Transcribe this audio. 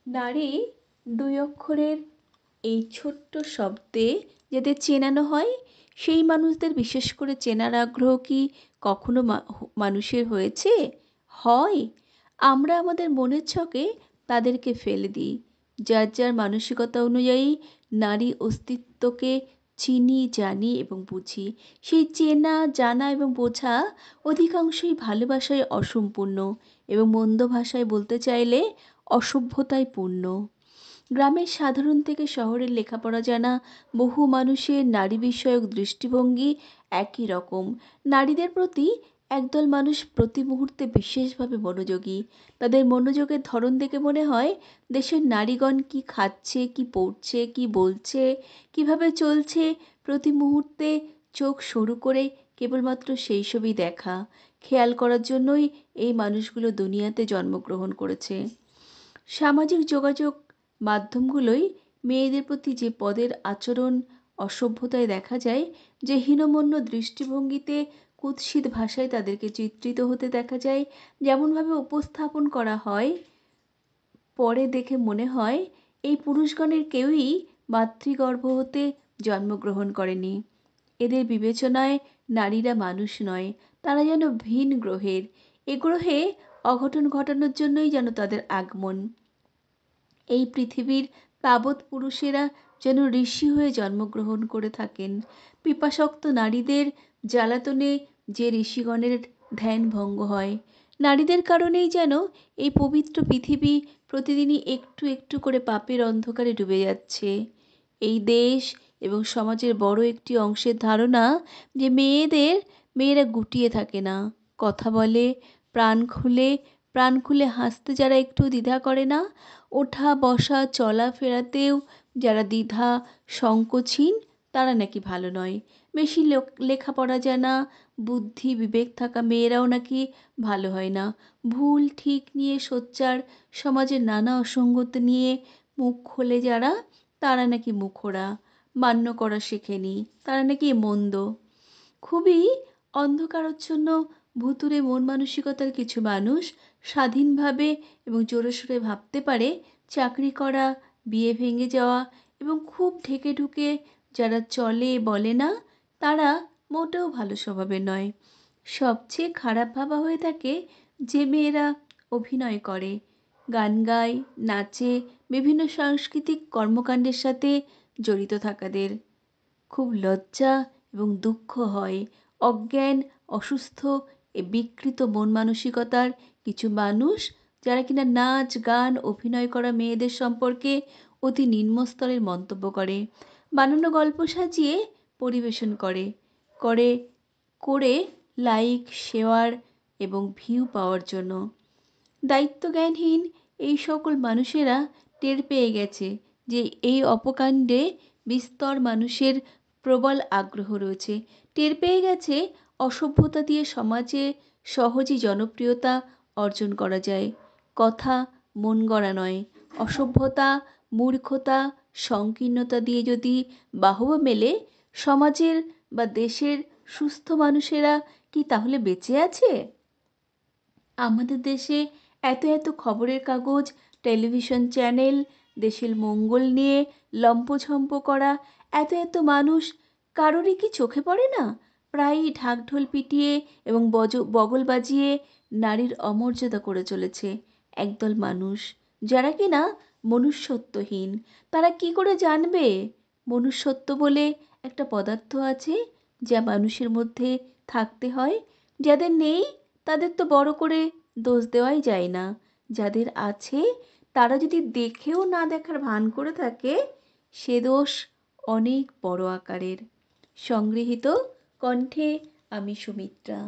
নারী দুই অক্ষরের এই ছোট্ট শব্দে যাদের চেনানো হয় সেই মানুষদের বিশেষ করে চেনার আগ্রহ কি কখনো মানুষের হয়েছে? হয়। আমরা আমাদের মনের ছকে তাদেরকে ফেলে দিই। যার যার মানসিকতা অনুযায়ী নারী অস্তিত্বকে চিনি, জানি এবং বুঝি। সেই চেনা, জানা এবং বোঝা অধিকাংশই ভালোবাসায় অসম্পূর্ণ এবং মন্দ ভাষায় বলতে চাইলে অসভ্যতায় পূর্ণ। গ্রামের সাধারণ থেকে শহরের লেখাপড়া জানা বহু মানুষের নারী বিষয়ক দৃষ্টিভঙ্গি একই রকম। নারীদের প্রতি একদল মানুষ প্রতি মুহূর্তে বিশেষভাবে মনোযোগী। তাদের মনোযোগের ধরন দেখে মনে হয় দেশের নারীগণ কি খাচ্ছে, কি পড়ছে, কি বলছে, কিভাবে চলছে, প্রতি মুহূর্তে চোখ সরু করে কেবলমাত্র সেই সবই দেখা, খেয়াল করার জন্যই এই মানুষগুলো দুনিয়াতে জন্মগ্রহণ করেছে। সামাজিক যোগাযোগ মাধ্যমগুলোই মেয়েদের প্রতি যে পদের আচরণ অসভ্যতায় দেখা যায়, যে হীনমন্য দৃষ্টিভঙ্গিতে কুৎসিত ভাষায় তাদেরকে চিত্রিত হতে দেখা যায়, যেমনভাবে উপস্থাপন করা হয়, পরে দেখে মনে হয় এই পুরুষগণের কেউই মাতৃগর্ভ হতে জন্মগ্রহণ করেনি। এদের বিবেচনায় নারীরা মানুষ নয়, তারা যেন ভিন গ্রহের। এ গ্রহে অঘটন ঘটানোর জন্যই যেন তাদের আগমন। এই পৃথিবীর তাবৎ পুরুষেরা যেন ঋষি হয়ে জন্মগ্রহণ করে থাকেন। পিপাসক্ত নারীদের জ্বালাতনে যে ঋষিগণের ধ্যান ভঙ্গ হয়। নারীদের কারণেই যেন এই পবিত্র পৃথিবী প্রতিদিনই একটু একটু করে পাপের অন্ধকারে ডুবে যাচ্ছে। এই দেশ এবং সমাজের বড় একটি অংশের ধারণা যে মেয়েরা গুটিয়ে থাকে না, কথা বলে, প্রাণ খুলে হাসতে যারা একটু দ্বিধা করে না, ওঠা বসা চলাফেরাতেও যারা দ্বিধা সংকোচহীন, তারা নাকি ভালো নয়। বেশি লেখাপড়া জানা, বুদ্ধি বিবেক থাকা মেয়েরাও নাকি ভালো হয় না। ভুল ঠিক নিয়ে সোচ্চার, সমাজের নানা অসঙ্গতি নিয়ে মুখ খোলে যারা, তারা নাকি মুখোরা, মান্য করা শেখেনি, তারা নাকি মন্দ। খুবই অন্ধকারাচ্ছন্ন ভুতুড়ে মন মানসিকতার কিছু মানুষ স্বাধীনভাবে এবং জোরেশোরে ভাবতে পারে চাকরি করা, বিয়ে ভেঙে যাওয়া এবং খুব ঢেকে ঢুকে যারা চলে বলে না, তারা মোটেও ভালো স্বভাবের নয়। সবচেয়ে খারাপ ভাবা হয়ে থাকে যে মেয়েরা অভিনয় করে, গান গায়, নাচে, বিভিন্ন সাংস্কৃতিক কর্মকাণ্ডের সাথে জড়িত থাকাদের। খুব লজ্জা এবং দুঃখ হয় অজ্ঞান, অসুস্থ এ বিকৃত মন মানসিকতার কিছু মানুষ যারা কিনা নাচ, গান, অভিনয় করা মেয়েদের সম্পর্কে অতি নিম্নস্তরের মন্তব্য করে, বানানো গল্প সাজিয়ে পরিবেশন করে করে করে লাইক, শেয়ার এবং ভিউ পাওয়ার জন্য। দায়িত্বজ্ঞানহীন এই সকল মানুষেরা টের পেয়ে গেছে যে এই অপকাণ্ডে বিস্তর মানুষের প্রবল আগ্রহ রয়েছে। টের পেয়ে গেছে অসভ্যতা দিয়ে সমাজে সহজেই জনপ্রিয়তা অর্জন করা যায়। কথা মন গড়া নয়। অসভ্যতা, মূর্খতা, সংকীর্ণতা দিয়ে যদি বাহবা মেলে, সমাজের বা দেশের সুস্থ মানুষেরা কি তাহলে বেঁচে আছে? আমাদের দেশে এত এত খবরের কাগজ, টেলিভিশন চ্যানেল, দেশের মঙ্গল নিয়ে লম্পঝম্প করা এত এত মানুষ, কারোরই কি চোখে পড়ে না প্রায়ই ঢাকঢোল পিটিয়ে এবং বগল বাজিয়ে নারীর অমর্যাদা করে চলেছে একদল মানুষ, যারা কিনা মনুষ্যত্বহীন। তারা কি করে জানবে মনুষ্যত্ব বলে একটা পদার্থ আছে যা মানুষের মধ্যে থাকতে হয়? যাদের নেই তাদের তো বড় করে দোষ দেওয়াই যায় না। যাদের আছে তারা যদি দেখেও না দেখার ভান করে থাকে, সে দোষ অনেক বড় আকারের। সংগৃহীত কণ্ঠে আমি সুমিত্রা।